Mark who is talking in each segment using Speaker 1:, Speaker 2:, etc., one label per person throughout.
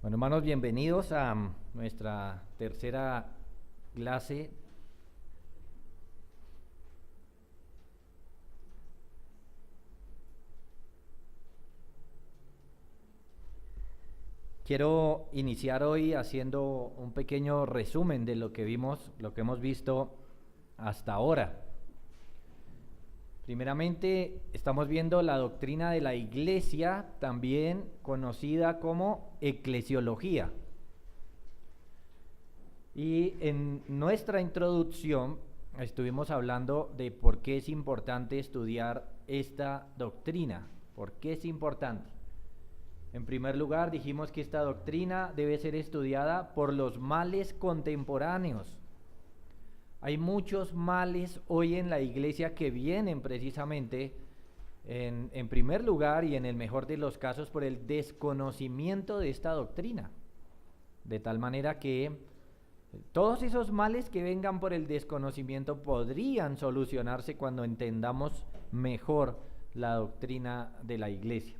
Speaker 1: Bueno, hermanos, bienvenidos a nuestra tercera clase. Quiero iniciar hoy haciendo un pequeño resumen de lo que vimos, lo que hemos visto hasta ahora. Primeramente, estamos viendo la doctrina de la Iglesia, también conocida como eclesiología. Y en nuestra introducción estuvimos hablando de por qué es importante estudiar esta doctrina. ¿Por qué es importante? En primer lugar, dijimos que esta doctrina debe ser estudiada por los males contemporáneos. Hay muchos males hoy en la iglesia que vienen precisamente, en primer lugar y en el mejor de los casos, por el desconocimiento de esta doctrina. De tal manera que todos esos males que vengan por el desconocimiento podrían solucionarse cuando entendamos mejor la doctrina de la iglesia.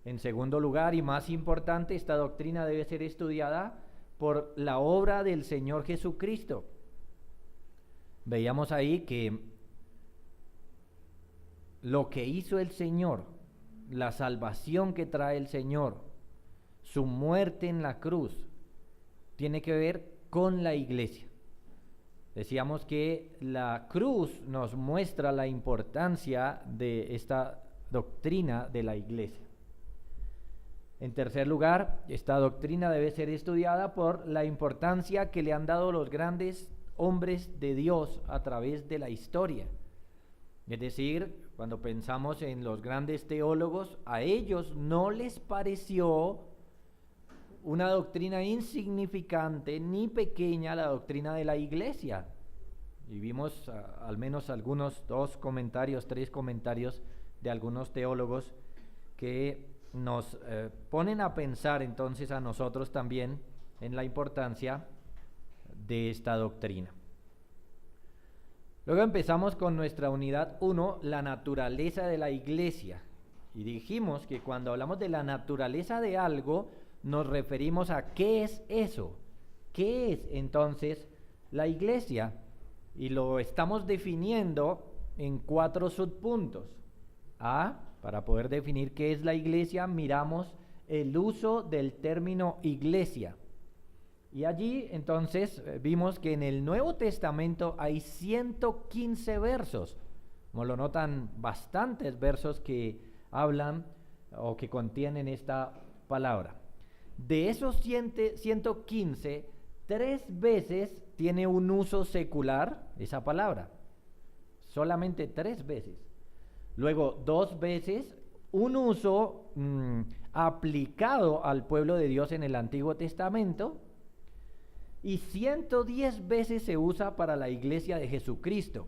Speaker 1: En segundo lugar, y más importante, esta doctrina debe ser estudiada por la obra del Señor Jesucristo. Veíamos ahí que lo que hizo el Señor, la salvación que trae el Señor, su muerte en la cruz, tiene que ver con la iglesia. Decíamos que la cruz nos muestra la importancia de esta doctrina de la iglesia. En tercer lugar, esta doctrina debe ser estudiada por la importancia que le han dado los grandes hombres de Dios a través de la historia. Es decir, cuando pensamos en los grandes teólogos, a ellos no les pareció una doctrina insignificante ni pequeña la doctrina de la iglesia. Y vimos al menos algunos 2 comentarios, 3 comentarios de algunos teólogos que nos ponen a pensar entonces a nosotros también en la importancia de esta doctrina. Luego empezamos con nuestra unidad 1, la naturaleza de la iglesia. Y dijimos que cuando hablamos de la naturaleza de algo, nos referimos a qué es eso, qué es entonces la iglesia, y lo estamos definiendo en 4 subpuntos. Para poder definir qué es la iglesia, miramos el uso del término iglesia. Y allí entonces vimos que en el Nuevo Testamento hay 115 versos, como lo notan, bastantes versos que hablan o que contienen esta palabra. De esos 115, 3 veces tiene un uso secular esa palabra, solamente 3 veces. Luego 2 veces un uso aplicado al pueblo de Dios en el Antiguo Testamento, y 110 veces se usa para la iglesia de Jesucristo.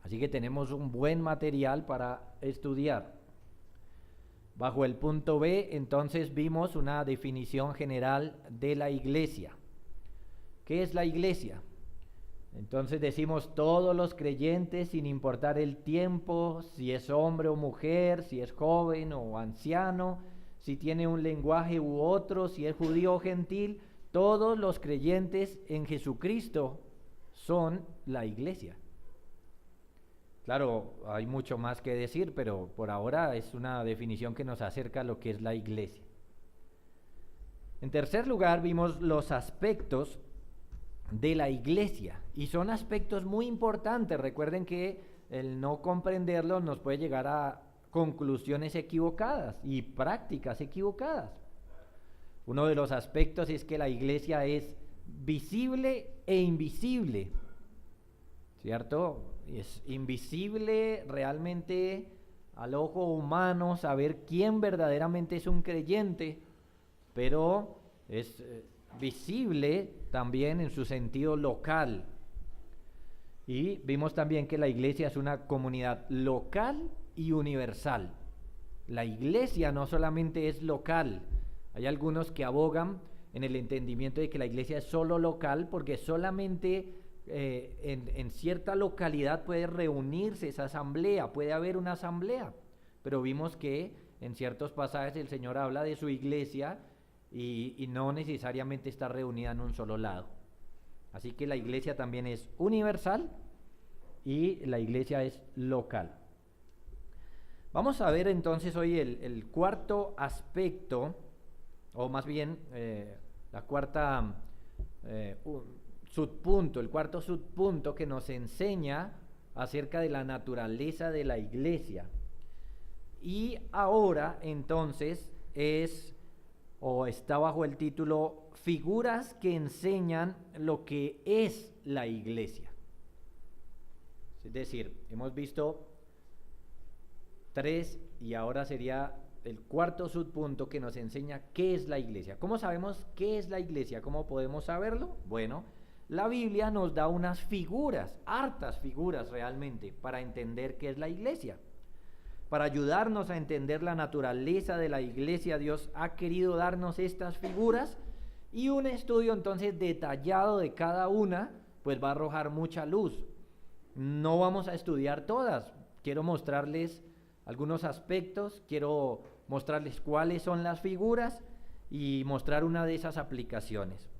Speaker 1: Así que tenemos un buen material para estudiar. Bajo el punto B, entonces vimos una definición general de la iglesia. ¿Qué es la iglesia? Entonces decimos todos los creyentes, sin importar el tiempo, si es hombre o mujer, si es joven o anciano, si tiene un lenguaje u otro, si es judío o gentil, todos los creyentes en Jesucristo son la iglesia. Claro, hay mucho más que decir, pero por ahora es una definición que nos acerca a lo que es la iglesia. En tercer lugar, vimos los aspectos de la iglesia, y son aspectos muy importantes. Recuerden que el no comprenderlos nos puede llegar a conclusiones equivocadas y prácticas equivocadas. Uno de los aspectos es que la iglesia es visible e invisible, ¿cierto? Es invisible realmente al ojo humano saber quién verdaderamente es un creyente, pero es visible también en su sentido local. Y vimos también que la iglesia es una comunidad local y universal. La iglesia no solamente es local. Hay algunos que abogan en el entendimiento de que la iglesia es solo local, porque solamente en cierta localidad puede reunirse esa asamblea, puede haber una asamblea. Pero vimos que en ciertos pasajes el Señor habla de su iglesia y no necesariamente está reunida en un solo lado. Así que la iglesia también es universal y la iglesia es local. Vamos a ver entonces hoy el cuarto aspecto, o más bien la cuarta subpunto, el cuarto subpunto que nos enseña acerca de la naturaleza de la iglesia. Y ahora entonces está bajo el título Figuras que enseñan lo que es la iglesia. Es decir, hemos visto 3 y ahora sería el cuarto subpunto que nos enseña qué es la iglesia. ¿Cómo sabemos qué es la iglesia? ¿Cómo podemos saberlo? Bueno, la Biblia nos da unas figuras, hartas figuras realmente, para entender qué es la iglesia. Para ayudarnos a entender la naturaleza de la iglesia, Dios ha querido darnos estas figuras y un estudio entonces detallado de cada una, pues va a arrojar mucha luz. No vamos a estudiar todas, quiero mostrarles algunos aspectos, quiero mostrarles cuáles son las figuras y mostrar una de esas aplicaciones.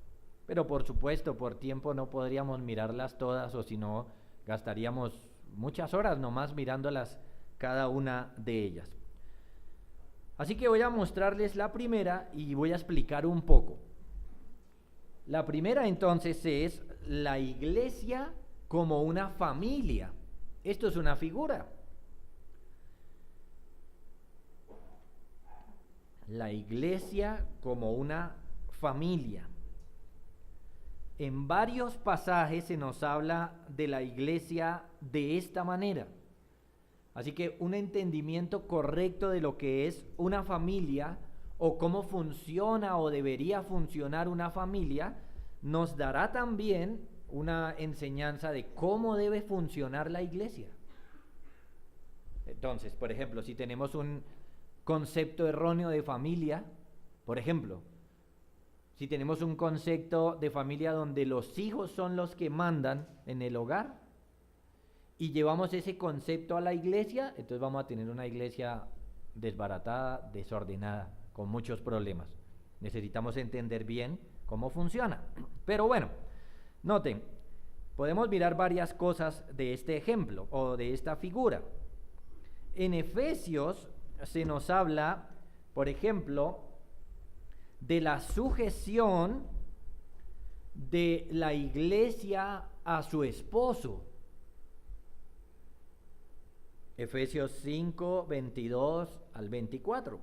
Speaker 1: Pero por supuesto, por tiempo no podríamos mirarlas todas, o si no, gastaríamos muchas horas nomás mirándolas cada una de ellas. Así que voy a mostrarles la primera y voy a explicar un poco. La primera entonces es la iglesia como una familia. Esto es una figura. La iglesia como una familia. En varios pasajes se nos habla de la iglesia de esta manera. Así que un entendimiento correcto de lo que es una familia o cómo funciona o debería funcionar una familia nos dará también una enseñanza de cómo debe funcionar la iglesia. Entonces, por ejemplo, si tenemos un concepto erróneo de familia, por ejemplo, si tenemos un concepto de familia donde los hijos son los que mandan en el hogar y llevamos ese concepto a la iglesia, entonces vamos a tener una iglesia desbaratada, desordenada, con muchos problemas. Necesitamos entender bien cómo funciona. Pero bueno, noten, podemos mirar varias cosas de este ejemplo o de esta figura. En Efesios se nos habla, por ejemplo, de la sujeción de la iglesia a su esposo. Efesios 5, 22 al 24.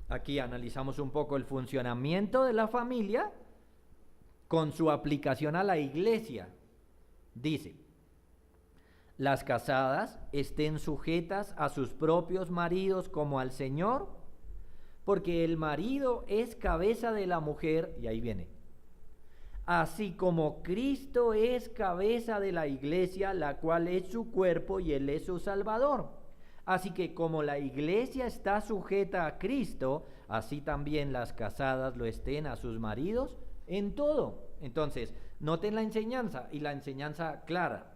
Speaker 1: Aquí analizamos un poco el funcionamiento de la familia con su aplicación a la iglesia. Dice: las casadas estén sujetas a sus propios maridos como al Señor, porque el marido es cabeza de la mujer, y ahí viene, así como Cristo es cabeza de la iglesia, la cual es su cuerpo y Él es su Salvador. Así que como la iglesia está sujeta a Cristo, así también las casadas lo estén a sus maridos en todo. Entonces, noten la enseñanza y la enseñanza clara.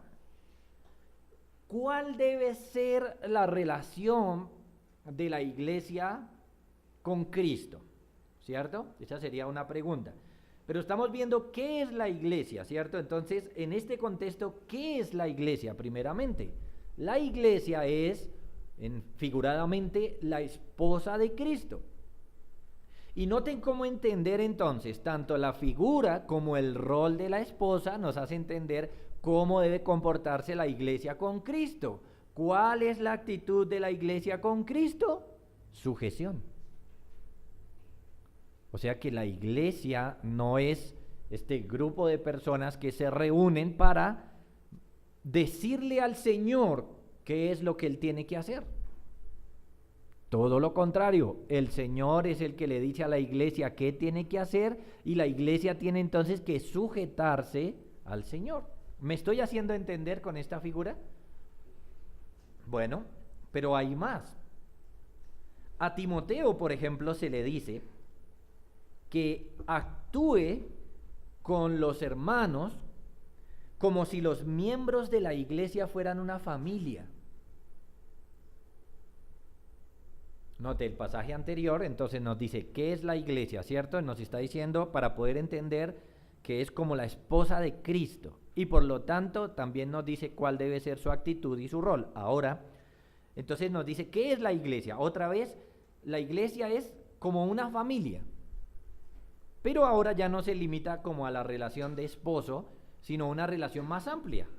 Speaker 1: ¿Cuál debe ser la relación de la iglesia con Cristo? ¿Cierto? Esa sería una pregunta. Pero estamos viendo qué es la iglesia, ¿cierto? Entonces, en este contexto, ¿qué es la iglesia? Primeramente, la iglesia es, figuradamente, la esposa de Cristo. Y noten cómo entender entonces, tanto la figura como el rol de la esposa nos hace entender cómo debe comportarse la iglesia con Cristo. ¿Cuál es la actitud de la iglesia con Cristo? Sujeción. O sea que la iglesia no es este grupo de personas que se reúnen para decirle al Señor qué es lo que Él tiene que hacer. Todo lo contrario, el Señor es el que le dice a la iglesia qué tiene que hacer y la iglesia tiene entonces que sujetarse al Señor. ¿Me estoy haciendo entender con esta figura? Bueno, pero hay más. A Timoteo, por ejemplo, se le dice que actúe con los hermanos como si los miembros de la iglesia fueran una familia. Note el pasaje anterior, entonces nos dice qué es la iglesia, ¿cierto? Nos está diciendo para poder entender que es como la esposa de Cristo y por lo tanto también nos dice cuál debe ser su actitud y su rol. Ahora, entonces nos dice qué es la iglesia. Otra vez, la iglesia es como una familia, pero ahora ya no se limita como a la relación de esposo, sino una relación más amplia.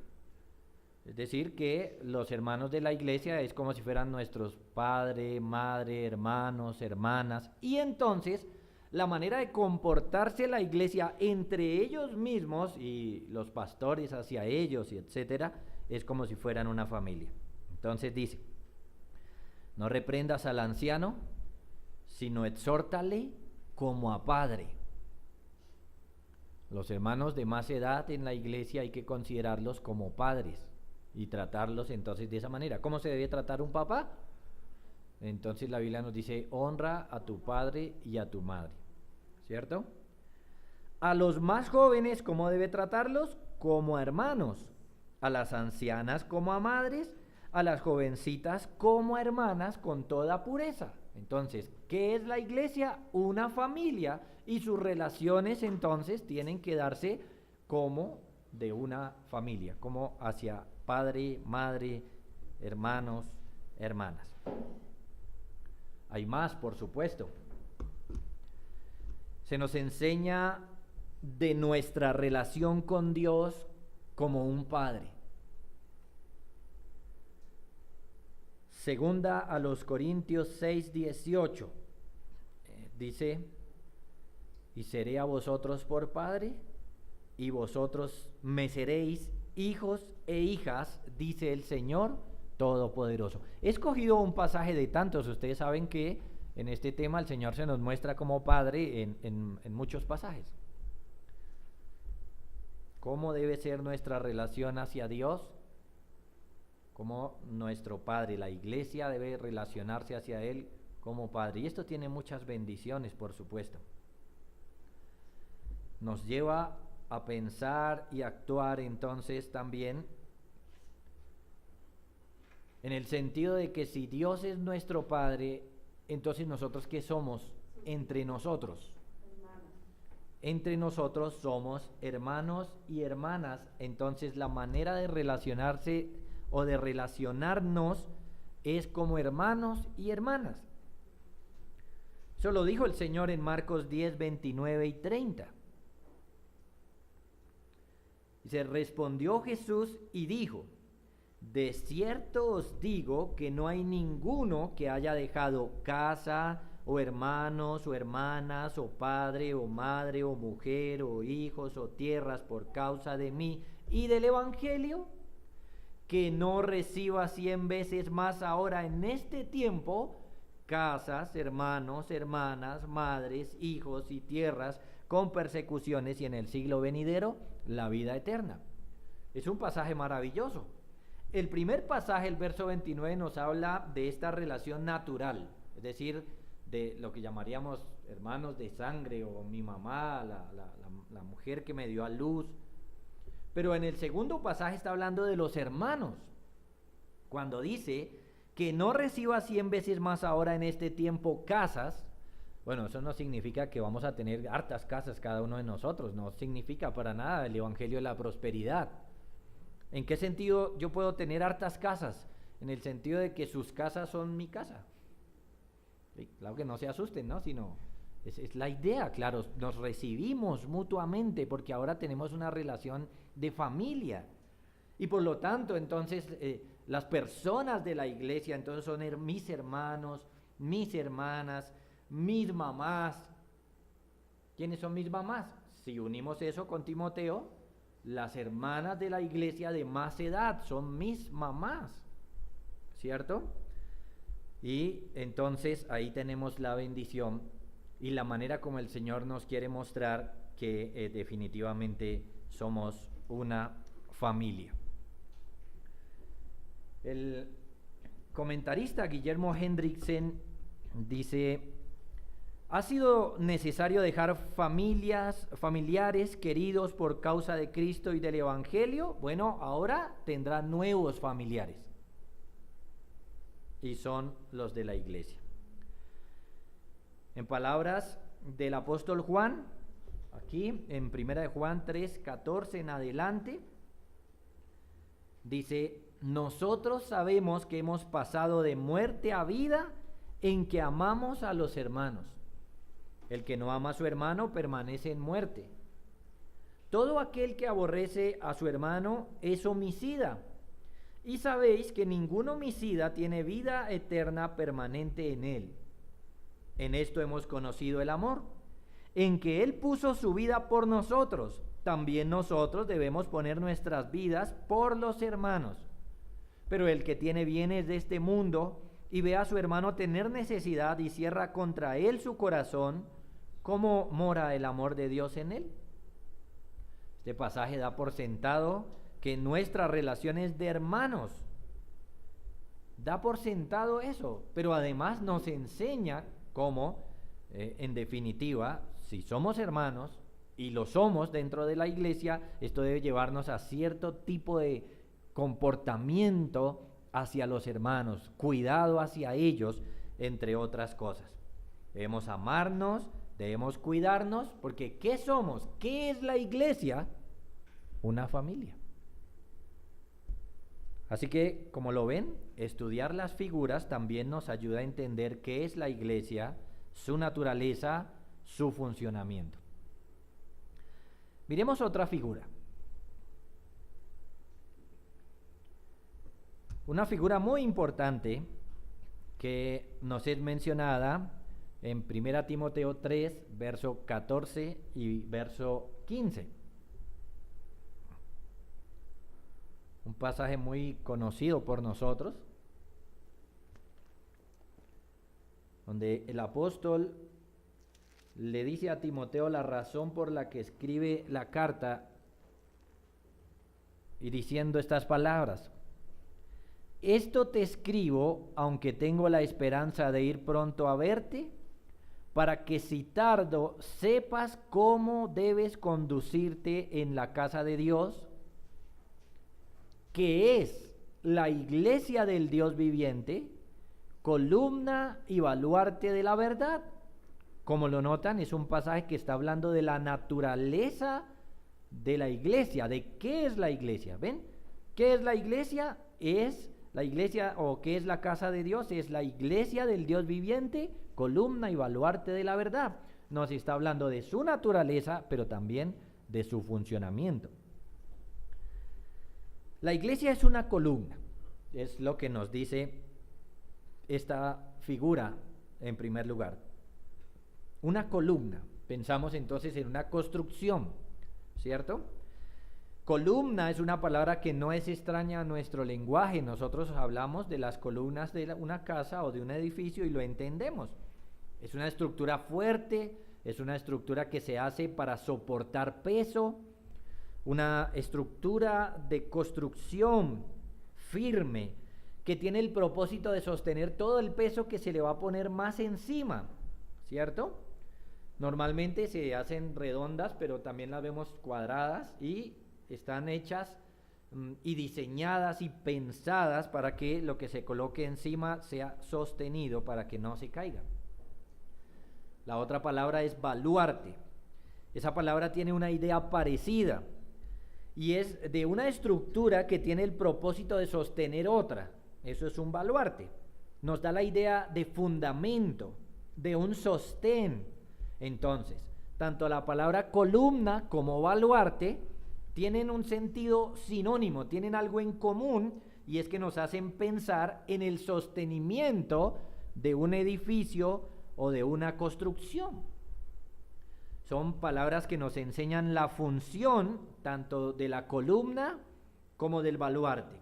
Speaker 1: Es decir, que los hermanos de la iglesia es como si fueran nuestros padre, madre, hermanos, hermanas. Y entonces, la manera de comportarse la iglesia entre ellos mismos y los pastores hacia ellos, y etcétera, es como si fueran una familia. Entonces dice, no reprendas al anciano, sino exhórtale como a padre. Los hermanos de más edad en la iglesia hay que considerarlos como padres y tratarlos entonces de esa manera. ¿Cómo se debe tratar un papá? Entonces la Biblia nos dice, honra a tu padre y a tu madre, ¿cierto? A los más jóvenes, ¿cómo debe tratarlos? Como a hermanos. A las ancianas como a madres, a las jovencitas como a hermanas con toda pureza. Entonces, ¿qué es la iglesia? Una familia, y sus relaciones entonces tienen que darse como de una familia, como hacia padre, madre, hermanos, hermanas. Hay más, por supuesto. Se nos enseña de nuestra relación con Dios como un padre. Segunda a los Corintios 6:18 dice, y seré a vosotros por padre, y vosotros me seréis hijos e hijas, dice el Señor Todopoderoso. He escogido un pasaje de tantos. Ustedes saben que en este tema el Señor se nos muestra como Padre en muchos pasajes. ¿Cómo debe ser nuestra relación hacia Dios? Como nuestro Padre. La iglesia debe relacionarse hacia Él como Padre. Y esto tiene muchas bendiciones, por supuesto. Nos lleva a pensar y actuar entonces también en el sentido de que si Dios es nuestro Padre, entonces nosotros ¿qué somos? Entre nosotros. Entre nosotros somos hermanos y hermanas. Entonces la manera de relacionarse o de relacionarnos es como hermanos y hermanas. Eso lo dijo el Señor en Marcos 10, 29 y 30. Se respondió Jesús y dijo, de cierto os digo que no hay ninguno que haya dejado casa, o hermanos, o hermanas, o padre, o madre, o mujer, o hijos, o tierras por causa de mí y del Evangelio, que no reciba 100 veces más ahora en este tiempo casas, hermanos, hermanas, madres, hijos y tierras con persecuciones, y en el siglo venidero la vida eterna. Es un pasaje maravilloso. El primer pasaje, el verso 29, nos habla de esta relación natural, es decir, de lo que llamaríamos hermanos de sangre, o mi mamá, la mujer que me dio a luz. Pero en el segundo pasaje está hablando de los hermanos, cuando dice que no reciba 100 veces más ahora en este tiempo casas. Bueno, eso no significa que vamos a tener hartas casas cada uno de nosotros, no significa para nada el evangelio de la prosperidad. ¿En qué sentido yo puedo tener hartas casas? En el sentido de que sus casas son mi casa. Sí, claro que no se asusten, ¿no? Sino es la idea, claro, nos recibimos mutuamente porque ahora tenemos una relación de familia. Y por lo tanto, entonces, las personas de la iglesia entonces son mis hermanos, mis hermanas, mis mamás. ¿Quiénes son mis mamás? Si unimos eso con Timoteo, las hermanas de la iglesia de más edad son mis mamás, ¿cierto? Y entonces ahí tenemos la bendición y la manera como el Señor nos quiere mostrar que definitivamente somos una familia. El comentarista Guillermo Hendrickson dice: ha sido necesario dejar familiares queridos por causa de Cristo y del Evangelio. Bueno, ahora tendrá nuevos familiares, y son los de la iglesia. En palabras del apóstol Juan, aquí en 1 de Juan 3:14 en adelante, dice: nosotros sabemos que hemos pasado de muerte a vida en que amamos a los hermanos. El que no ama a su hermano permanece en muerte. Todo aquel que aborrece a su hermano es homicida. Y sabéis que ningún homicida tiene vida eterna permanente en él. En esto hemos conocido el amor, en que Él puso su vida por nosotros. También nosotros debemos poner nuestras vidas por los hermanos. Pero el que tiene bienes de este mundo y ve a su hermano tener necesidad y cierra contra él su corazón, ¿cómo mora el amor de Dios en él? Este pasaje da por sentado que nuestra relación es de hermanos. Da por sentado eso, pero además nos enseña cómo, en definitiva, si somos hermanos y lo somos dentro de la iglesia, esto debe llevarnos a cierto tipo de comportamiento hacia los hermanos, cuidado hacia ellos, entre otras cosas. Debemos amarnos, debemos cuidarnos, porque ¿qué somos? ¿Qué es la iglesia? Una familia. Así que, como lo ven, estudiar las figuras también nos ayuda a entender qué es la iglesia, su naturaleza, su funcionamiento. Miremos otra figura. Una figura muy importante que nos es mencionada en 1 Timoteo 3, verso 14 y verso 15. Un pasaje muy conocido por nosotros, donde el apóstol le dice a Timoteo la razón por la que escribe la carta y diciendo estas palabras: esto te escribo, aunque tengo la esperanza de ir pronto a verte, para que si tardo sepas cómo debes conducirte en la casa de Dios, que es la iglesia del Dios viviente, columna y baluarte de la verdad. Como lo notan, es un pasaje que está hablando de la naturaleza de la iglesia, de qué es la iglesia. ¿Ven? ¿Qué es la iglesia? Es la iglesia, o qué es la casa de Dios, es la iglesia del Dios viviente, columna y baluarte de la verdad. Nos está hablando de su naturaleza, pero también de su funcionamiento. La iglesia es una columna, es lo que nos dice esta figura en primer lugar. Una columna, pensamos entonces en una construcción, ¿cierto? Columna es una palabra que no es extraña a nuestro lenguaje. Nosotros hablamos de las columnas de una casa o de un edificio y lo entendemos. Es una estructura fuerte, es una estructura que se hace para soportar peso, una estructura de construcción firme que tiene el propósito de sostener todo el peso que se le va a poner más encima, ¿cierto? Normalmente se hacen redondas, pero también las vemos cuadradas y están hechas y diseñadas y pensadas para que lo que se coloque encima sea sostenido para que no se caiga. La otra palabra es baluarte. Esa palabra tiene una idea parecida y es de una estructura que tiene el propósito de sostener otra. Eso es un baluarte. Nos da la idea de fundamento, de un sostén. Entonces, tanto la palabra columna como baluarte tienen un sentido sinónimo, tienen algo en común, y es que nos hacen pensar en el sostenimiento de un edificio o de una construcción. Son palabras que nos enseñan la función tanto de la columna como del baluarte.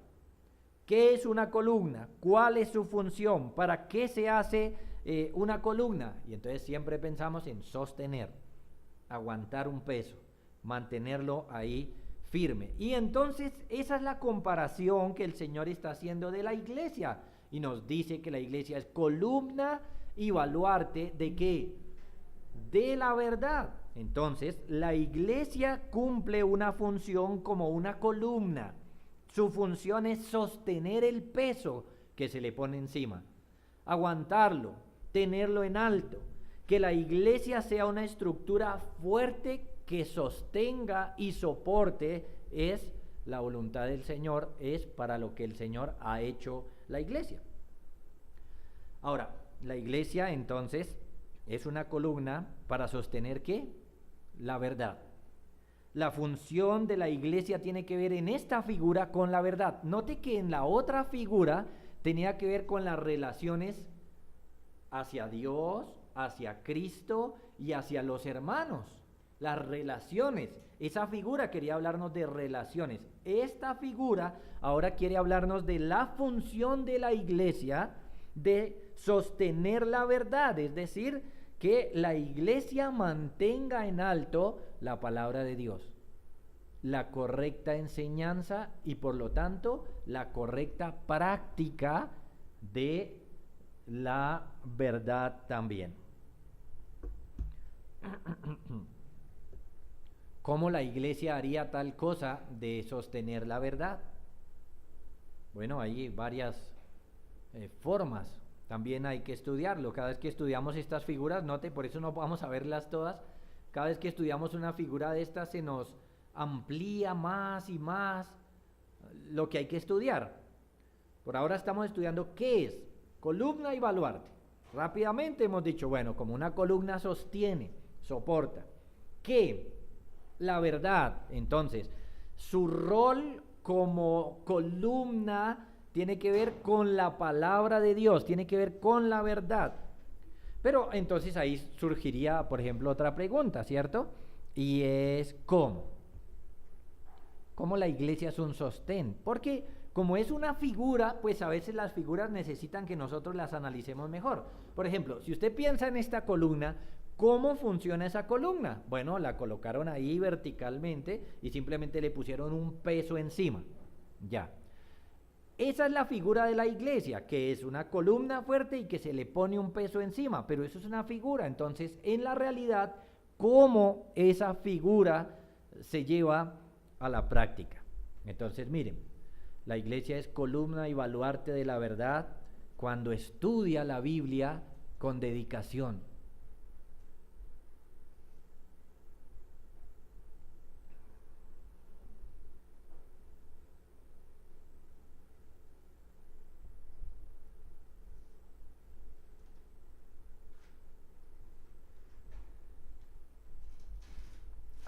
Speaker 1: ¿Qué es una columna? ¿Cuál es su función? ¿Para qué se hace una columna? Y entonces siempre pensamos en sostener, aguantar un peso, mantenerlo ahí firme. Y entonces esa es la comparación que el Señor está haciendo de la iglesia. Y nos dice que la iglesia es columna y baluarte ¿de qué? De la verdad. Entonces, la iglesia cumple una función como una columna. Su función es sostener el peso que se le pone encima, aguantarlo, tenerlo en alto. que la iglesia sea una estructura fuerte que sostenga y soporte, es la voluntad del Señor, es para lo que el Señor ha hecho la iglesia. Ahora, la iglesia entonces es una columna para sostener ¿qué? La verdad. La función de la iglesia tiene que ver en esta figura con la verdad. Note que en la otra figura tenía que ver con las relaciones hacia Dios, hacia Cristo y hacia los hermanos. Las relaciones. Esa figura quería hablarnos de relaciones. Esta figura ahora quiere hablarnos de la función de la iglesia de sostener la verdad, es decir, que la iglesia mantenga en alto la palabra de Dios, la correcta enseñanza y por lo tanto la correcta práctica de la verdad también. ¿Cómo la iglesia haría tal cosa de sostener la verdad? Bueno, hay varias formas. También hay que estudiarlo. Cada vez que estudiamos estas figuras, note, por eso no vamos a verlas todas. Cada vez que estudiamos una figura de estas se nos amplía más y más lo que hay que estudiar. Por ahora estamos estudiando qué es columna y baluarte. Rápidamente hemos dicho, bueno, como una columna sostiene, soporta. ¿Qué? La verdad. Entonces, su rol como columna tiene que ver con la palabra de Dios, tiene que ver con la verdad. Pero entonces ahí surgiría, por ejemplo, otra pregunta, ¿cierto? Y es ¿cómo? ¿Cómo la iglesia es un sostén? Porque como es una figura, pues a veces las figuras necesitan que nosotros las analicemos mejor. Por ejemplo, si usted piensa en esta columna, ¿cómo funciona esa columna? Bueno, la colocaron ahí verticalmente y simplemente le pusieron un peso encima. Ya. Esa es la figura de la iglesia, que es una columna fuerte y que se le pone un peso encima, pero eso es una figura. Entonces, en la realidad, ¿cómo esa figura se lleva a la práctica? Entonces, miren, la iglesia es columna y baluarte de la verdad cuando estudia la Biblia con dedicación.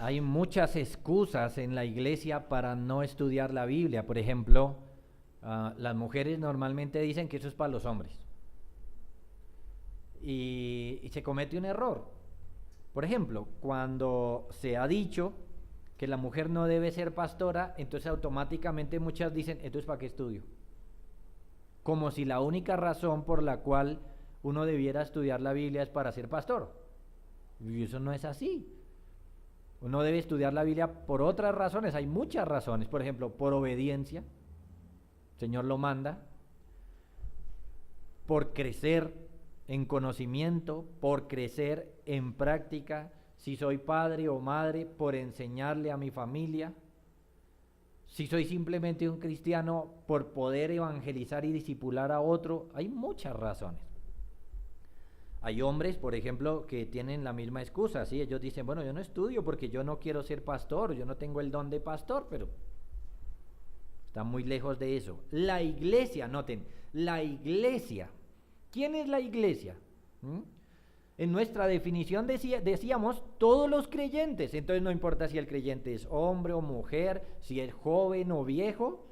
Speaker 1: Hay muchas excusas en la iglesia para no estudiar la Biblia. Por ejemplo, las mujeres normalmente dicen que eso es para los hombres. Y se comete un error. Por ejemplo, cuando se ha dicho que la mujer no debe ser pastora, entonces automáticamente muchas dicen, ¿esto es para qué estudio? Como si la única razón por la cual uno debiera estudiar la Biblia es para ser pastor. Y eso no es así. Uno debe estudiar la Biblia por otras razones, hay muchas razones, por ejemplo, por obediencia, el Señor lo manda, por crecer en conocimiento, por crecer en práctica, si soy padre o madre, por enseñarle a mi familia, si soy simplemente un cristiano, por poder evangelizar y discipular a otro, hay muchas razones. Hay hombres, por ejemplo, que tienen la misma excusa, ¿sí? Ellos dicen, bueno, yo no estudio porque yo no quiero ser pastor, yo no tengo el don de pastor, pero están muy lejos de eso. La iglesia, noten, la iglesia. ¿Quién es la iglesia? En nuestra definición decíamos todos los creyentes, entonces no importa si el creyente es hombre o mujer, si es joven o viejo.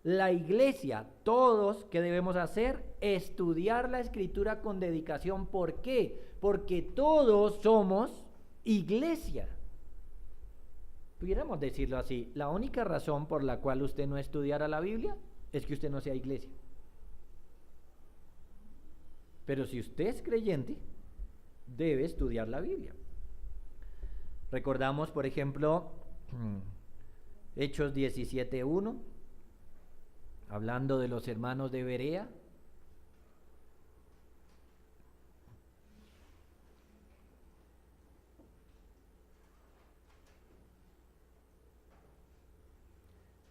Speaker 1: La iglesia, todos, ¿qué debemos hacer? Estudiar la escritura con dedicación. ¿Por qué? Porque todos somos iglesia. Pudiéramos decirlo así, la única razón por la cual usted no estudiara la Biblia es que usted no sea iglesia. Pero si usted es creyente, debe estudiar la Biblia. Recordamos, por ejemplo, Hechos 17:1. Hablando de los hermanos de Berea.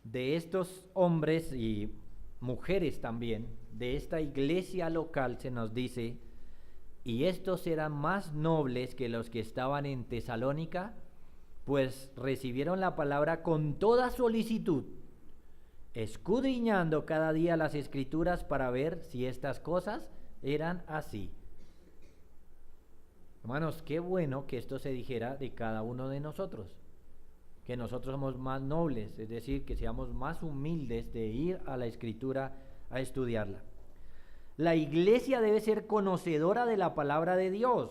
Speaker 1: De estos hombres y mujeres también, de esta iglesia local se nos dice Y estos eran más nobles que los que estaban en Tesalónica, pues recibieron la palabra con toda solicitud, escudriñando cada día las Escrituras para ver si estas cosas eran así. Hermanos, qué bueno que esto se dijera de cada uno de nosotros, que nosotros somos más nobles, es decir, que seamos más humildes de ir a la Escritura a estudiarla. La iglesia debe ser conocedora de la palabra de Dios.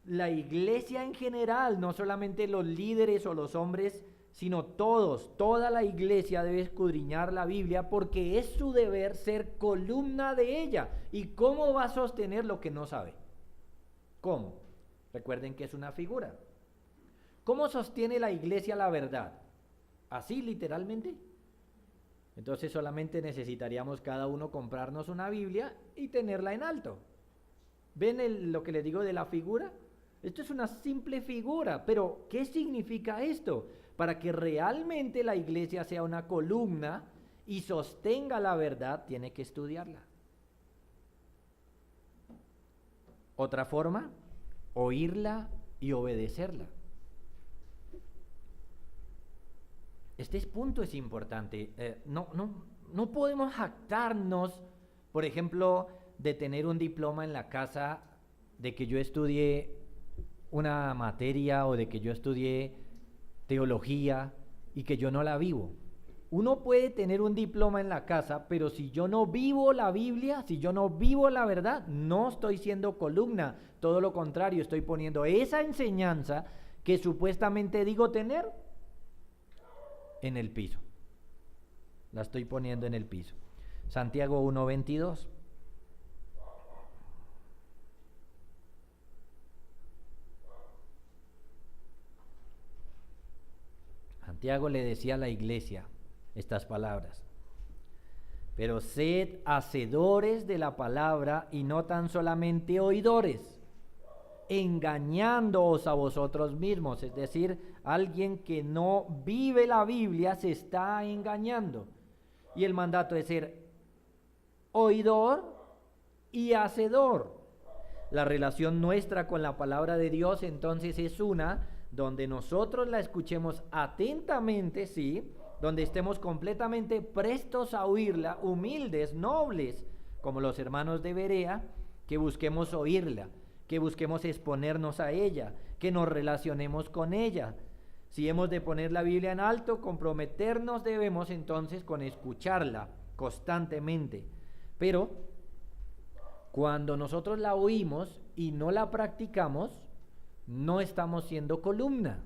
Speaker 1: La iglesia en general, no solamente los líderes o los hombres, sino toda la iglesia debe escudriñar la Biblia porque es su deber ser columna de ella. ¿Y cómo va a sostener lo que no sabe? ¿Cómo? Recuerden que es una figura. ¿Cómo sostiene la iglesia la verdad? ¿Así literalmente? Entonces solamente necesitaríamos cada uno comprarnos una Biblia y tenerla en alto. ¿Ven lo que les digo de la figura? Esto es una simple figura, pero ¿qué significa esto? Para que realmente la iglesia sea una columna y sostenga la verdad, tiene que estudiarla. Otra forma, oírla y obedecerla. Este punto es importante. No podemos jactarnos, por ejemplo, de tener un diploma en la casa, de que yo estudié una materia o de que yo estudié teología y que yo no la vivo. Uno puede tener un diploma en la casa, pero si yo no vivo la Biblia, si yo no vivo la verdad, no estoy siendo columna. Todo lo contrario, estoy poniendo esa enseñanza que supuestamente digo tener en el piso. La estoy poniendo en el piso. Santiago 1:22. Santiago le decía a la iglesia estas palabras: pero sed hacedores de la palabra y no tan solamente oidores, engañándoos a vosotros mismos. Es decir, alguien que no vive la Biblia se está engañando. Y el mandato es ser oidor y hacedor. La relación nuestra con la palabra de Dios entonces es una donde nosotros la escuchemos atentamente, sí, donde estemos completamente prestos a oírla, humildes, nobles, como los hermanos de Berea, que busquemos oírla, que busquemos exponernos a ella, que nos relacionemos con ella. Si hemos de poner la Biblia en alto, comprometernos debemos entonces con escucharla constantemente. Pero cuando nosotros la oímos y no la practicamos, no estamos siendo columna.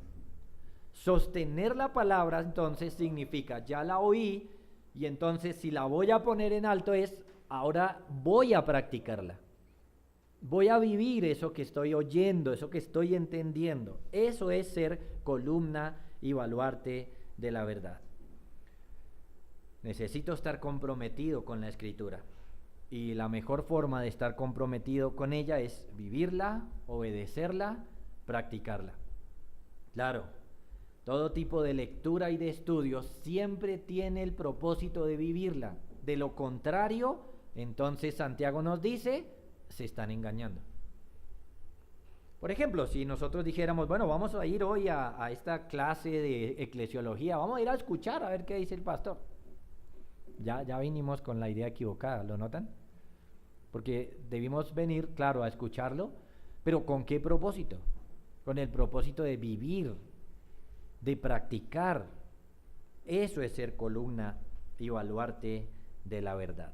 Speaker 1: Sostener la palabra entonces significa, ya la oí, y entonces si la voy a poner en alto es, ahora voy a practicarla. Voy a vivir eso que estoy oyendo, eso que estoy entendiendo. Eso es ser columna y baluarte de la verdad. Necesito estar comprometido con la Escritura. Y la mejor forma de estar comprometido con ella es vivirla, obedecerla, practicarla. Claro, todo tipo de lectura y de estudio siempre tiene el propósito de vivirla. De lo contrario, entonces Santiago nos dice, se están engañando. Por ejemplo, si nosotros dijéramos, bueno, vamos a ir hoy a esta clase de eclesiología, vamos a ir a escuchar a ver qué dice el pastor. Ya vinimos con la idea equivocada, ¿lo notan? Porque debimos venir, claro, a escucharlo, pero ¿con qué propósito? Con el propósito de vivir, de practicar. Eso es ser columna y baluarte de la verdad.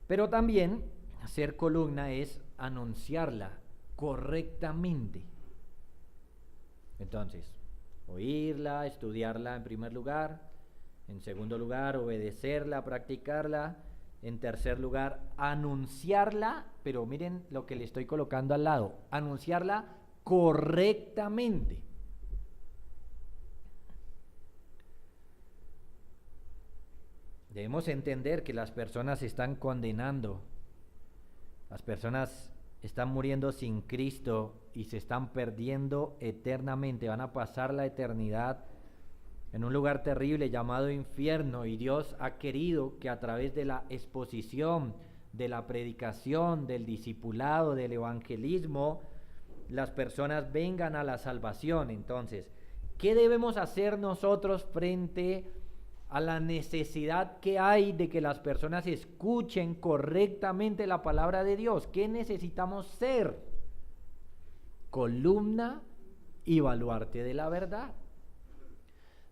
Speaker 1: Pero también ser columna es anunciarla correctamente. Entonces, oírla, estudiarla en primer lugar. En segundo lugar, obedecerla, practicarla. En tercer lugar, anunciarla, pero miren lo que le estoy colocando al lado, anunciarla correctamente. Debemos entender que las personas se están condenando, las personas están muriendo sin Cristo y se están perdiendo eternamente, van a pasar la eternidad en un lugar terrible llamado infierno, y Dios ha querido que a través de la exposición de la predicación, del discipulado, del evangelismo, las personas vengan a la salvación. Entonces, ¿qué debemos hacer nosotros frente a la necesidad que hay de que las personas escuchen correctamente la palabra de Dios? ¿Qué necesitamos ser? Columna y baluarte de la verdad.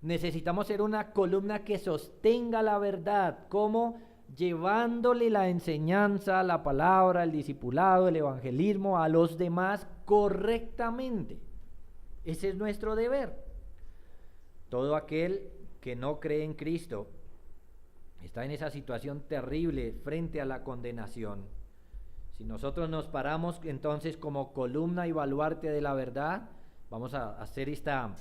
Speaker 1: Necesitamos ser una columna que sostenga la verdad, como llevándole la enseñanza, la palabra, el discipulado, el evangelismo a los demás correctamente. Ese es nuestro deber. Todo aquel que no cree en Cristo está en esa situación terrible frente a la condenación. Si nosotros nos paramos entonces como columna y baluarte de la verdad, vamos a hacer esta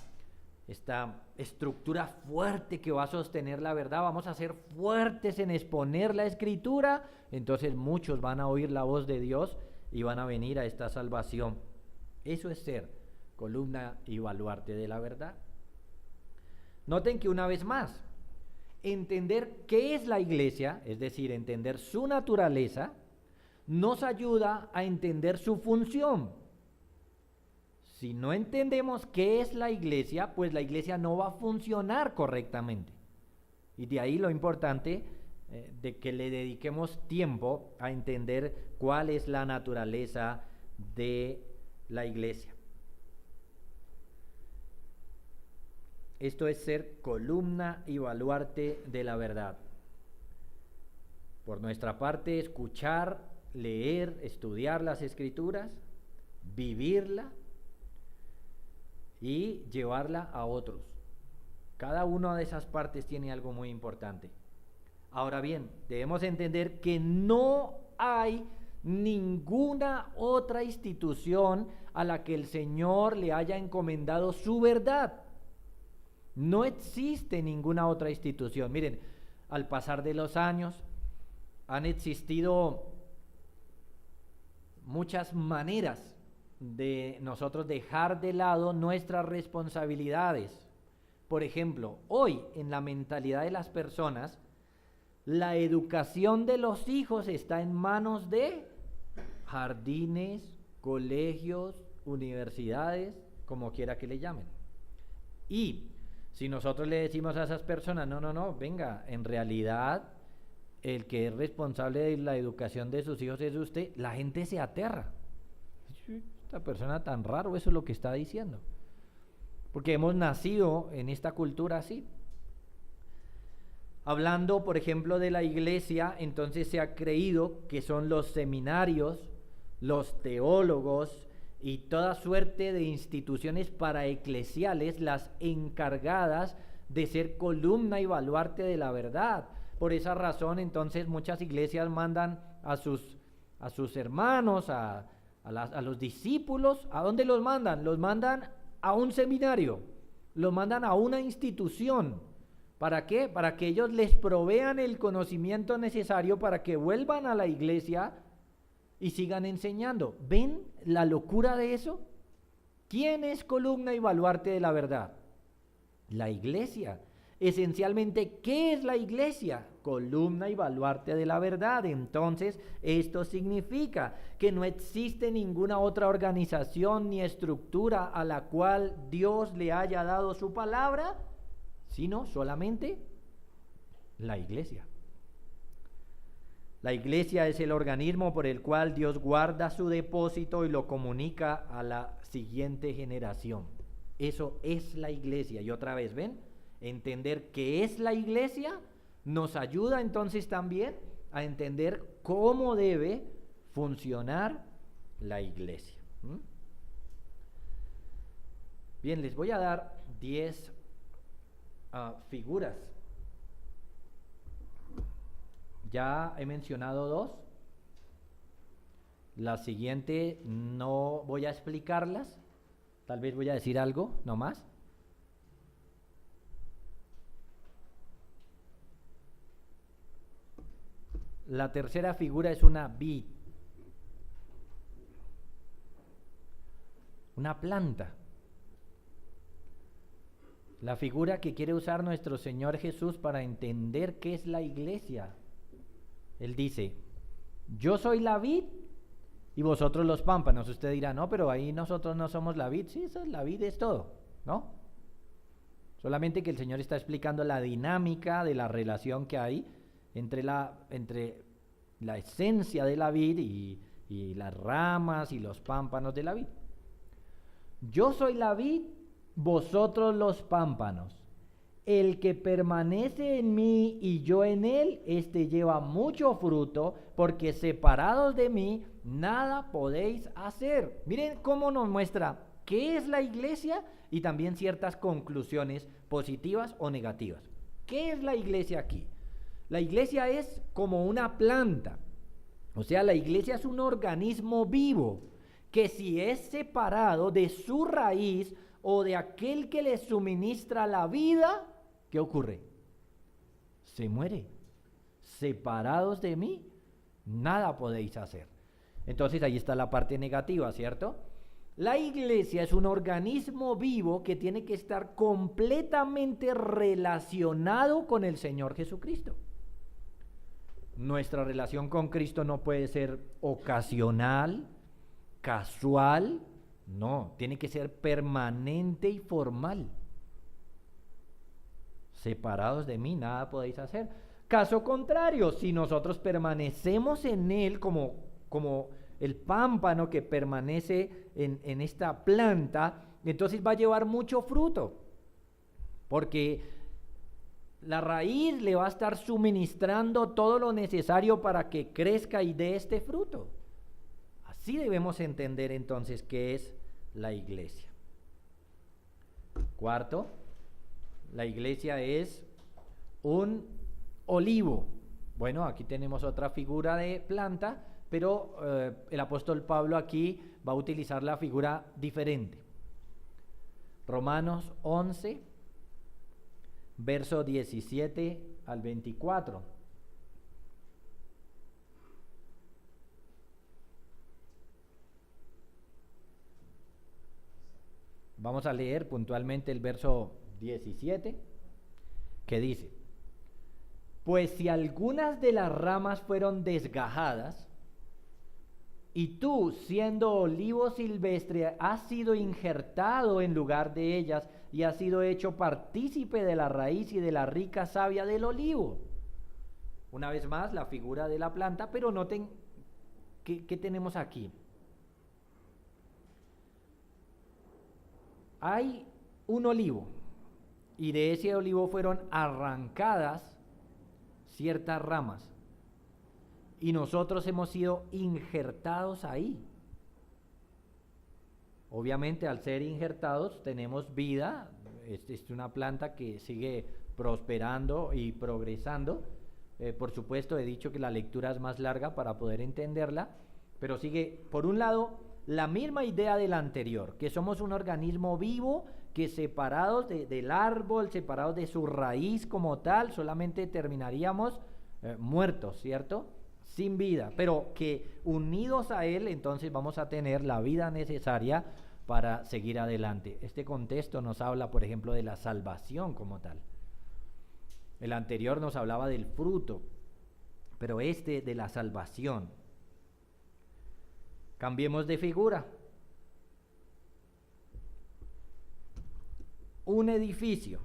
Speaker 1: estructura fuerte que va a sostener la verdad, vamos a ser fuertes en exponer la Escritura, entonces muchos van a oír la voz de Dios y van a venir a esta salvación. Eso es ser columna y baluarte de la verdad. Noten que una vez más, entender qué es la iglesia, es decir, entender su naturaleza, nos ayuda a entender su función. Si no entendemos qué es la iglesia, pues la iglesia no va a funcionar correctamente. Y de ahí lo importante de que le dediquemos tiempo a entender cuál es la naturaleza de la iglesia. Esto es ser columna y baluarte de la verdad. Por nuestra parte, escuchar, leer, estudiar las Escrituras, vivirla y llevarla a otros. Cada una de esas partes tiene algo muy importante. Ahora bien, debemos entender que no hay ninguna otra institución a la que el Señor le haya encomendado su verdad. No existe ninguna otra institución. Miren, al pasar de los años han existido muchas maneras de nosotros dejar de lado nuestras responsabilidades. Por ejemplo, hoy en la mentalidad de las personas, la educación de los hijos está en manos de jardines, colegios, universidades, como quiera que le llamen. Y si nosotros le decimos a esas personas, no, venga, en realidad el que es responsable de la educación de sus hijos es usted, la gente se aterra. Esta persona tan raro, eso es lo que está diciendo. Porque hemos nacido en esta cultura así. Hablando, por ejemplo, de la iglesia, entonces se ha creído que son los seminarios, los teólogos y toda suerte de instituciones paraeclesiales las encargadas de ser columna y baluarte de la verdad. Por esa razón, entonces, muchas iglesias mandan a sus hermanos, a los discípulos. ¿A dónde los mandan? Los mandan a un seminario, los mandan a una institución. ¿Para qué? Para que ellos les provean el conocimiento necesario para que vuelvan a la iglesia y sigan enseñando. ¿Ven la locura de eso? ¿Quién es columna y baluarte de la verdad? La iglesia. Esencialmente, ¿qué es la iglesia? Columna y baluarte de la verdad. Entonces, esto significa que no existe ninguna otra organización ni estructura a la cual Dios le haya dado su palabra, sino solamente la iglesia. La iglesia es el organismo por el cual Dios guarda su depósito y lo comunica a la siguiente generación. Eso es la iglesia. Y otra vez, ¿ven? Entender qué es la iglesia nos ayuda entonces también a entender cómo debe funcionar la iglesia. Bien, les voy a dar 10 figuras. Ya he mencionado 2. La siguiente no voy a explicarlas. Tal vez voy a decir algo, no más. La tercera figura es una vid, una planta. La figura que quiere usar nuestro Señor Jesús para entender qué es la iglesia. Él dice, Yo soy la vid y vosotros los pámpanos. Usted dirá, no, pero ahí nosotros no somos la vid. Sí, la vid es todo, ¿no? Solamente que el Señor está explicando la dinámica de la relación que hay entre la esencia de la vid y las ramas y los pámpanos de la vid. Yo soy la vid, vosotros los pámpanos. El que permanece en mí y yo en él, este lleva mucho fruto, porque separados de mí, nada podéis hacer. Miren cómo nos muestra qué es la iglesia y también ciertas conclusiones positivas o negativas. ¿Qué es la iglesia aquí? La iglesia es como una planta, o sea, la iglesia es un organismo vivo que si es separado de su raíz o de aquel que le suministra la vida, ¿qué ocurre? Se muere. Separados de mí, nada podéis hacer. Entonces ahí está la parte negativa, ¿cierto? La iglesia es un organismo vivo que tiene que estar completamente relacionado con el Señor Jesucristo. Nuestra relación con Cristo no puede ser ocasional, casual, no, tiene que ser permanente y formal. Separados de mí, nada podéis hacer. Caso contrario, si nosotros permanecemos en Él como el pámpano que permanece en esta planta, entonces va a llevar mucho fruto, porque la raíz le va a estar suministrando todo lo necesario para que crezca y dé este fruto. Así debemos entender entonces qué es la iglesia. Cuarto, la iglesia es un olivo. Bueno, aquí tenemos otra figura de planta, pero el apóstol Pablo aquí va a utilizar la figura diferente. Romanos 11, verso 17 al 24. Vamos a leer puntualmente el verso 17, que dice: pues si algunas de las ramas fueron desgajadas, y tú, siendo olivo silvestre, has sido injertado en lugar de ellas, y has sido hecho partícipe de la raíz y de la rica savia del olivo. Una vez más, la figura de la planta, pero noten ¿qué tenemos aquí? Hay un olivo, y de ese olivo fueron arrancadas ciertas ramas, y nosotros hemos sido injertados ahí. Obviamente, al ser injertados tenemos vida. Es una planta que sigue prosperando y progresando. Por supuesto, he dicho que la lectura es más larga para poder entenderla, pero sigue, por un lado, la misma idea de la anterior, que somos un organismo vivo, que separados del árbol, separados de su raíz como tal, solamente terminaríamos muertos, ¿cierto? Sin vida, pero que unidos a Él, entonces vamos a tener la vida necesaria para seguir adelante. Este contexto nos habla, por ejemplo, de la salvación como tal. El anterior nos hablaba del fruto, pero este de la salvación. Cambiemos de figura. Un edificio.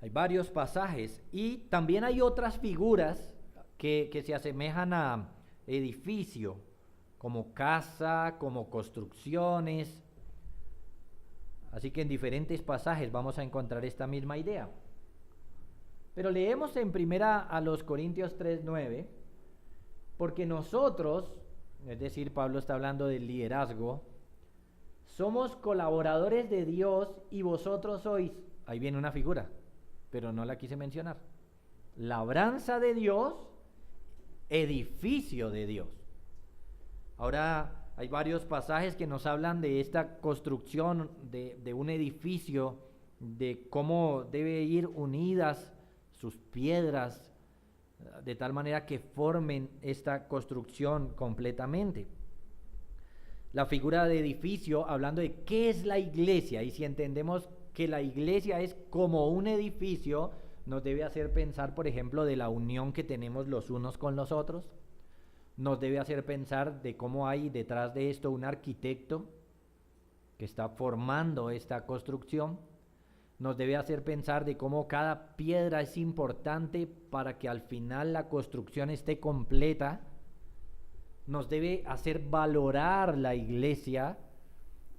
Speaker 1: Hay varios pasajes y también hay otras figuras que se asemejan a edificio, como casa, como construcciones. Así que en diferentes pasajes vamos a encontrar esta misma idea. Pero leemos en primera a los Corintios 3:9, porque nosotros, es decir, Pablo está hablando del liderazgo, somos colaboradores de Dios y vosotros sois, ahí viene una figura, pero no la quise mencionar, labranza de Dios, edificio de Dios. Ahora hay varios pasajes que nos hablan de esta construcción de un edificio, de cómo debe ir unidas sus piedras, de tal manera que formen esta construcción completamente. La figura de edificio, hablando de qué es la iglesia, y si entendemos que la iglesia es como un edificio, nos debe hacer pensar, por ejemplo, de la unión que tenemos los unos con los otros. Nos debe hacer pensar de cómo hay detrás de esto un arquitecto que está formando esta construcción. Nos debe hacer pensar de cómo cada piedra es importante para que al final la construcción esté completa. Nos debe hacer valorar la iglesia,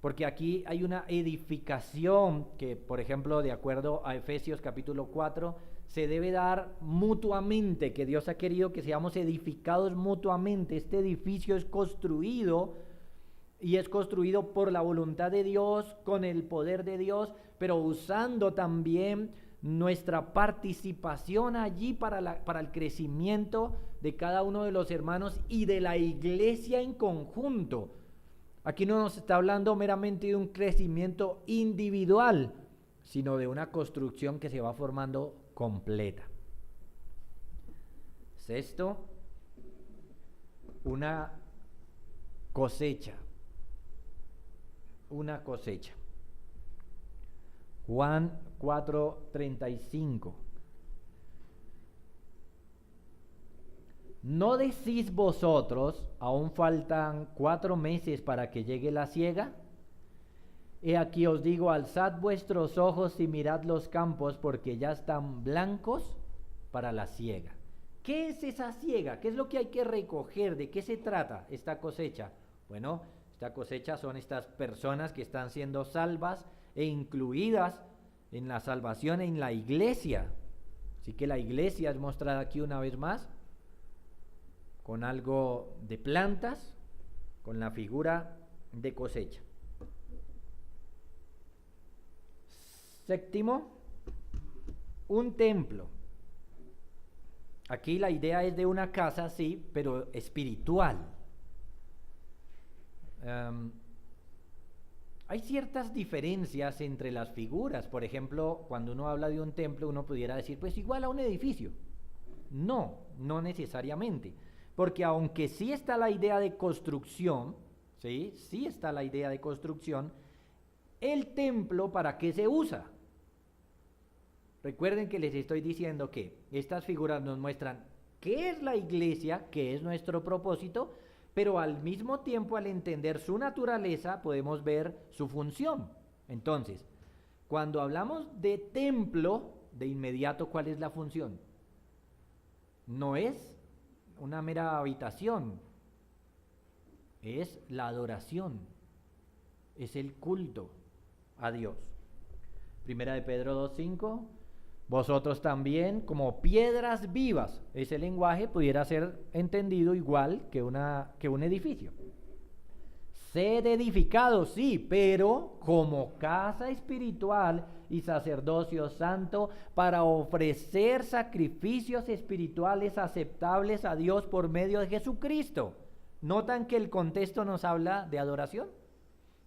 Speaker 1: porque aquí hay una edificación que, por ejemplo, de acuerdo a Efesios capítulo 4, se debe dar mutuamente, que Dios ha querido que seamos edificados mutuamente. Este edificio es construido y es construido por la voluntad de Dios, con el poder de Dios, pero usando también nuestra participación allí para el crecimiento de cada uno de los hermanos y de la iglesia en conjunto. Aquí no nos está hablando meramente de un crecimiento individual, sino de una construcción que se va formando completa. Sexto, una cosecha. Una cosecha. Juan 4:35. ¿No decís vosotros, aún faltan 4 meses para que llegue la siega? He aquí os digo, alzad vuestros ojos y mirad los campos, porque ya están blancos para la siega. ¿Qué es esa siega? ¿Qué es lo que hay que recoger? ¿De qué se trata esta cosecha? Bueno, esta cosecha son estas personas que están siendo salvas e incluidas en la salvación en la iglesia. Así que la iglesia es mostrada aquí una vez más con algo de plantas, con la figura de cosecha. Séptimo, un templo. Aquí la idea es de una casa, sí, pero espiritual. Hay ciertas diferencias entre las figuras. Por ejemplo, cuando uno habla de un templo, uno pudiera decir, pues igual a un edificio. No necesariamente. Porque aunque sí está la idea de construcción, sí está la idea de construcción, el templo, ¿para qué se usa? Recuerden que les estoy diciendo que estas figuras nos muestran qué es la iglesia, qué es nuestro propósito, pero al mismo tiempo, al entender su naturaleza, podemos ver su función. Entonces, cuando hablamos de templo, de inmediato, ¿cuál es la función? No es una mera habitación, es la adoración, es el culto a Dios. Primera de Pedro 2:5, vosotros también como piedras vivas. Ese lenguaje pudiera ser entendido igual que un edificio. Sed edificados, sí, pero como casa espiritual y sacerdocio santo para ofrecer sacrificios espirituales aceptables a Dios por medio de Jesucristo. ¿Notan que el contexto nos habla de adoración?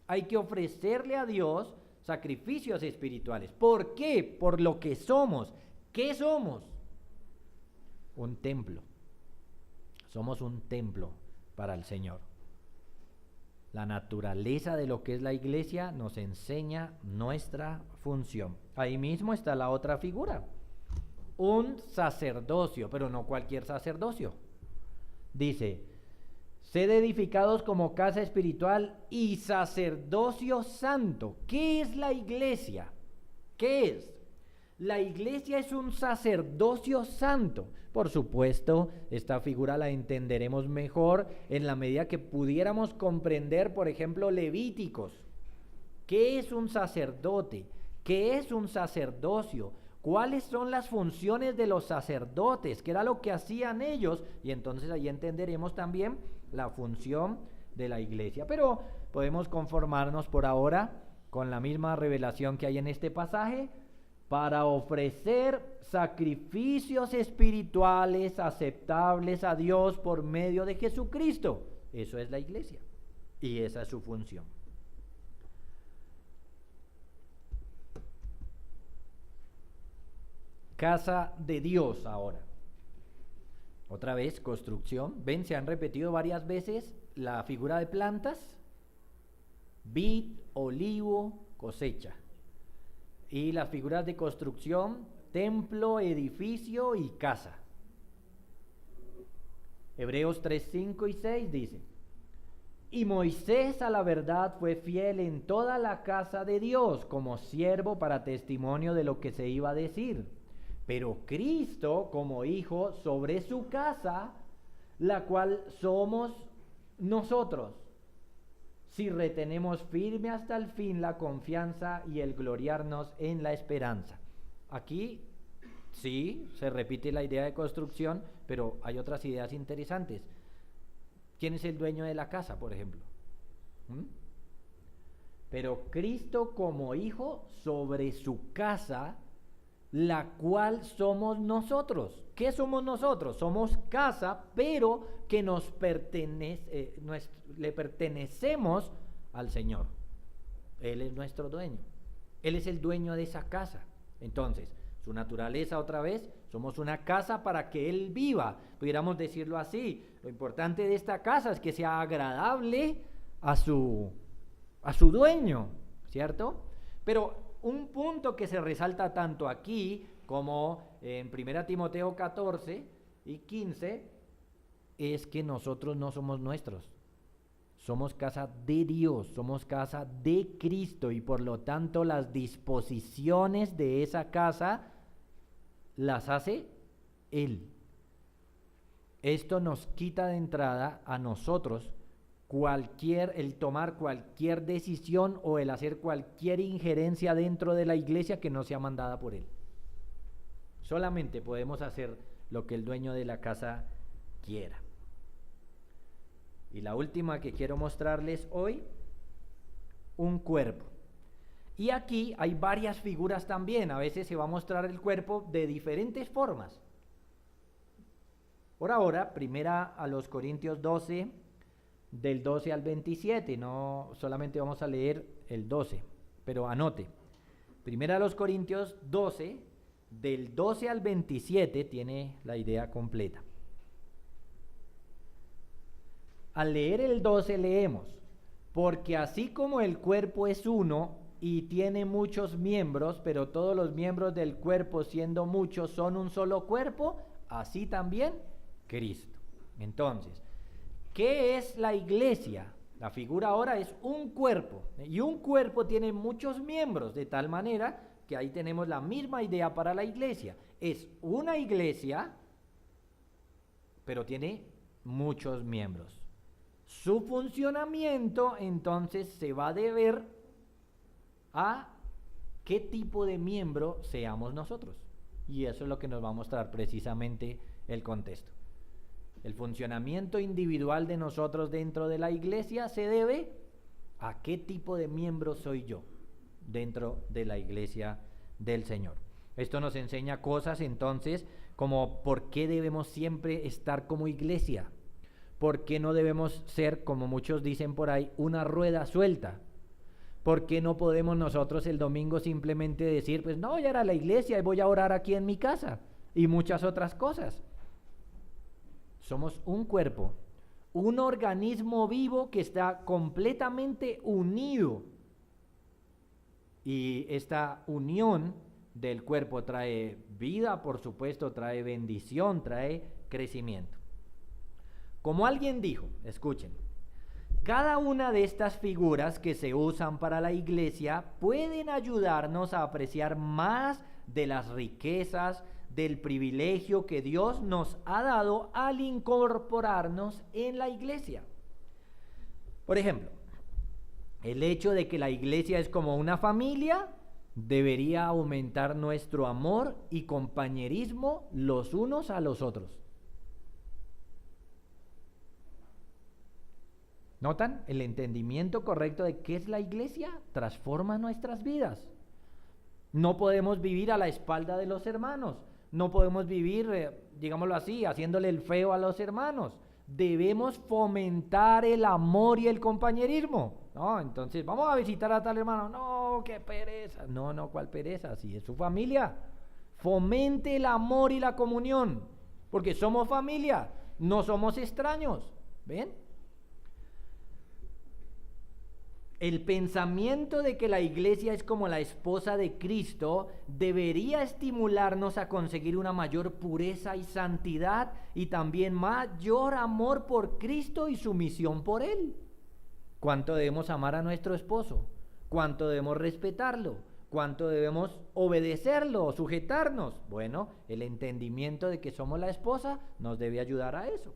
Speaker 1: Hay que ofrecerle a Dios sacrificios espirituales. ¿Por qué? Por lo que somos. ¿Qué somos? Un templo. Somos un templo para el Señor. La naturaleza de lo que es la iglesia nos enseña nuestra función. Ahí mismo está la otra figura. Un sacerdocio, pero no cualquier sacerdocio. Dice, sed edificados como casa espiritual y sacerdocio santo. ¿Qué es la iglesia? ¿Qué es? La iglesia es un sacerdocio santo. Por supuesto, esta figura la entenderemos mejor en la medida que pudiéramos comprender, por ejemplo, Levíticos. ¿Qué es un sacerdote? ¿Qué es un sacerdocio? ¿Cuáles son las funciones de los sacerdotes? ¿Qué era lo que hacían ellos? Y entonces ahí entenderemos también la función de la iglesia. Pero podemos conformarnos por ahora con la misma revelación que hay en este pasaje, para ofrecer sacrificios espirituales aceptables a Dios por medio de Jesucristo. Eso es la iglesia y esa es su función. Casa de Dios ahora. Otra vez, construcción. Ven, se han repetido varias veces la figura de plantas. Vid, olivo, cosecha. Y las figuras de construcción, templo, edificio y casa. Hebreos 3, 5 y 6 dice: y Moisés a la verdad fue fiel en toda la casa de Dios como siervo para testimonio de lo que se iba a decir. Pero Cristo como hijo sobre su casa, la cual somos nosotros, si retenemos firme hasta el fin la confianza y el gloriarnos en la esperanza. Aquí sí se repite la idea de construcción, pero hay otras ideas interesantes. ¿Quién es el dueño de la casa, por ejemplo? Pero Cristo como hijo sobre su casa, la cual somos nosotros. ¿Qué somos nosotros? Somos casa, pero que le pertenecemos al Señor. Él es nuestro dueño. Él es el dueño de esa casa. Entonces, su naturaleza otra vez, somos una casa para que Él viva, pudiéramos decirlo así. Lo importante de esta casa es que sea agradable a su dueño, ¿cierto? Pero un punto que se resalta tanto aquí como en 1 Timoteo 14 y 15 es que nosotros no somos nuestros. Somos casa de Dios, somos casa de Cristo y por lo tanto las disposiciones de esa casa las hace Él. Esto nos quita de entrada a nosotros el tomar cualquier decisión o el hacer cualquier injerencia dentro de la iglesia que no sea mandada por Él. Solamente podemos hacer lo que el dueño de la casa quiera. Y la última que quiero mostrarles hoy, un cuerpo. Y aquí hay varias figuras también. A veces se va a mostrar el cuerpo de diferentes formas. Por ahora, primera a los Corintios 12, del 12 al 27. No solamente vamos a leer el 12, pero anote. Primera a los Corintios 12, del 12 al 27, tiene la idea completa. Al leer el 12 leemos: porque así como el cuerpo es uno y tiene muchos miembros, pero todos los miembros del cuerpo, siendo muchos, son un solo cuerpo, así también Cristo. Entonces, ¿qué es la iglesia? La figura ahora es un cuerpo, y un cuerpo tiene muchos miembros, de tal manera que ahí tenemos la misma idea para la iglesia. Es una iglesia, pero tiene muchos miembros. Su funcionamiento entonces se va a deber a qué tipo de miembro seamos nosotros. Y eso es lo que nos va a mostrar precisamente el contexto. El funcionamiento individual de nosotros dentro de la iglesia se debe a qué tipo de miembro soy yo dentro de la iglesia del Señor. Esto nos enseña cosas entonces como por qué debemos siempre estar como iglesia. ¿Por qué no debemos ser, como muchos dicen por ahí, una rueda suelta? ¿Por qué no podemos nosotros el domingo simplemente decir, pues no, ya era la iglesia y voy a orar aquí en mi casa? Y muchas otras cosas. Somos un cuerpo, un organismo vivo que está completamente unido. Y esta unión del cuerpo trae vida, por supuesto, trae bendición, trae crecimiento. Como alguien dijo, escuchen, cada una de estas figuras que se usan para la iglesia pueden ayudarnos a apreciar más de las riquezas, del privilegio que Dios nos ha dado al incorporarnos en la iglesia. Por ejemplo, el hecho de que la iglesia es como una familia debería aumentar nuestro amor y compañerismo los unos a los otros. ¿Notan? El entendimiento correcto de qué es la iglesia transforma nuestras vidas. No podemos vivir a la espalda de los hermanos. No podemos vivir, digámoslo así, haciéndole el feo a los hermanos. Debemos fomentar el amor y el compañerismo. No, entonces, vamos a visitar a tal hermano. No, qué pereza. No, ¿cuál pereza? Si es su familia. Fomente el amor y la comunión. Porque somos familia, no somos extraños. ¿Ven? El pensamiento de que la iglesia es como la esposa de Cristo debería estimularnos a conseguir una mayor pureza y santidad y también mayor amor por Cristo y su misión por Él. ¿Cuánto debemos amar a nuestro esposo? ¿Cuánto debemos respetarlo? ¿Cuánto debemos obedecerlo, sujetarnos? Bueno, el entendimiento de que somos la esposa nos debe ayudar a eso.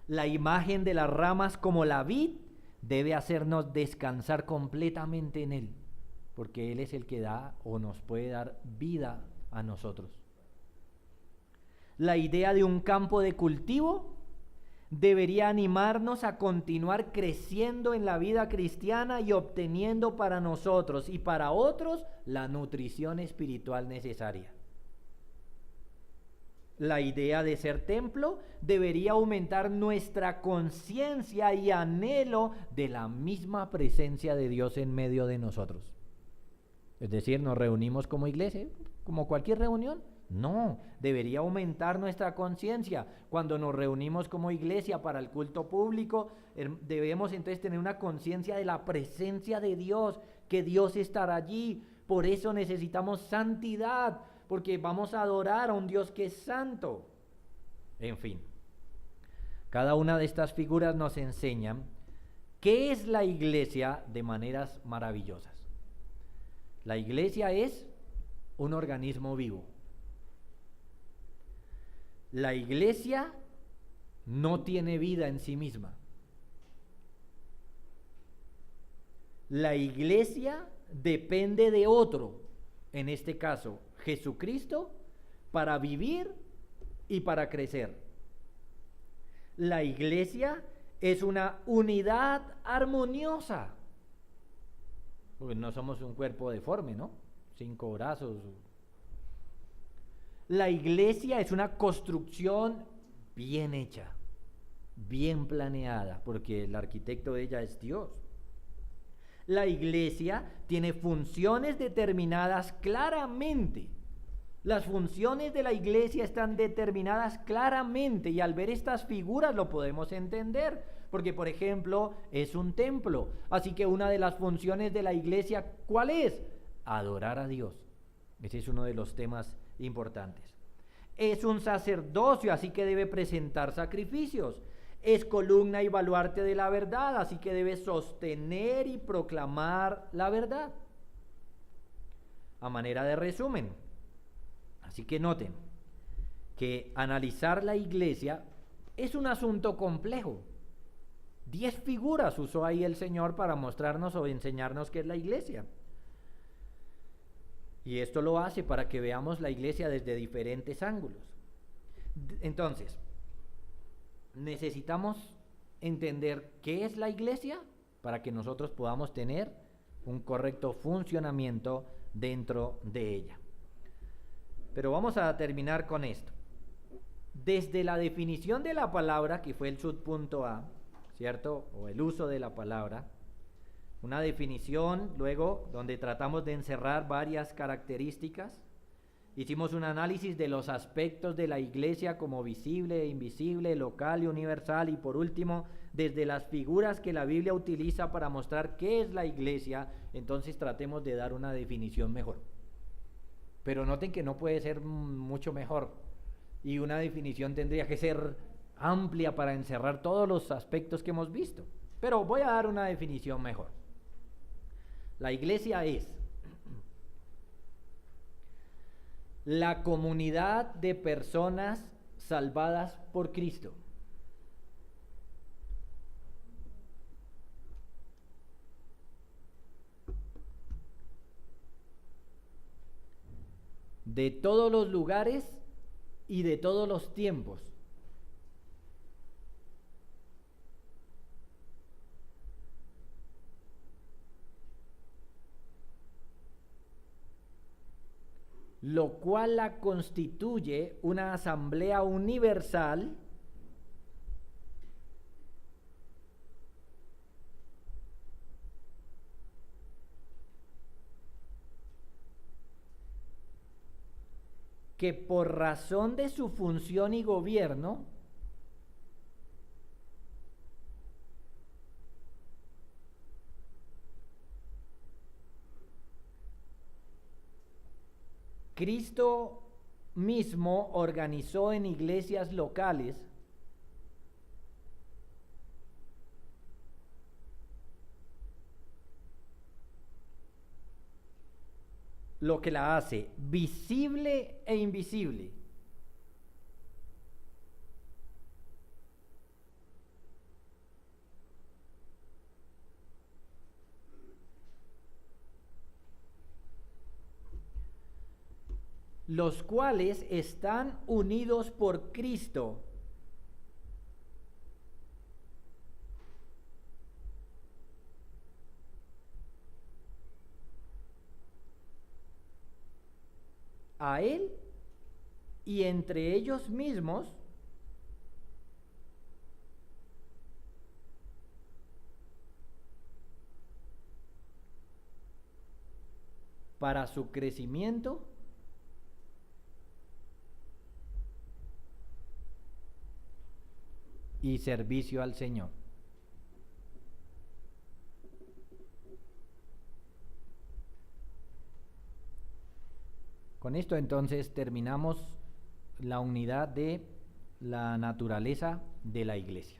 Speaker 1: La imagen de las ramas como la vid debe hacernos descansar completamente en Él, porque Él es el que da o nos puede dar vida a nosotros. La idea de un campo de cultivo debería animarnos a continuar creciendo en la vida cristiana y obteniendo para nosotros y para otros la nutrición espiritual necesaria. La idea de ser templo debería aumentar nuestra conciencia y anhelo de la misma presencia de Dios en medio de nosotros. Es decir, nos reunimos como iglesia, como cualquier reunión. No, debería aumentar nuestra conciencia. Cuando nos reunimos como iglesia para el culto público, debemos entonces tener una conciencia de la presencia de Dios, que Dios estará allí. Por eso necesitamos santidad, porque vamos a adorar a un Dios que es santo. En fin, cada una de estas figuras nos enseñan qué es la iglesia de maneras maravillosas. La iglesia es un organismo vivo. La iglesia no tiene vida en sí misma. La iglesia depende de otro, en este caso, Jesucristo, para vivir y para crecer. La iglesia es una unidad armoniosa, porque no somos un cuerpo deforme, ¿no? 5 brazos. La iglesia es una construcción bien hecha, bien planeada, porque el arquitecto de ella es Dios. La iglesia tiene funciones determinadas claramente. Las funciones de la iglesia están determinadas claramente y al ver estas figuras lo podemos entender, porque por ejemplo es un templo, así que una de las funciones de la iglesia, ¿cuál es? Adorar a Dios. Ese es uno de los temas importantes. Es un sacerdocio, así que debe presentar sacrificios. Es columna y baluarte de la verdad, así que debe sostener y proclamar la verdad. A manera de resumen, así que noten que analizar la iglesia es un asunto complejo. 10 figuras usó ahí el Señor para mostrarnos o enseñarnos qué es la iglesia. Y esto lo hace para que veamos la iglesia desde diferentes ángulos. Entonces, necesitamos entender qué es la iglesia para que nosotros podamos tener un correcto funcionamiento dentro de ella. Pero vamos a terminar con esto. Desde la definición de la palabra, que fue el subpunto A, ¿cierto? O el uso de la palabra, una definición luego donde tratamos de encerrar varias características. Hicimos un análisis de los aspectos de la iglesia como visible e invisible, local y universal, y por último, desde las figuras que la Biblia utiliza para mostrar qué es la iglesia, entonces tratemos de dar una definición mejor. Pero noten que no puede ser mucho mejor, y una definición tendría que ser amplia para encerrar todos los aspectos que hemos visto. Pero voy a dar una definición mejor. La iglesia es la comunidad de personas salvadas por Cristo. De todos los lugares y de todos los tiempos. Lo cual la constituye una asamblea universal que por razón de su función y gobierno Cristo mismo organizó en iglesias locales lo que la hace visible e invisible. Los cuales están unidos por Cristo a Él y entre ellos mismos para su crecimiento y servicio al Señor. Con esto entonces terminamos la unidad de la naturaleza de la iglesia.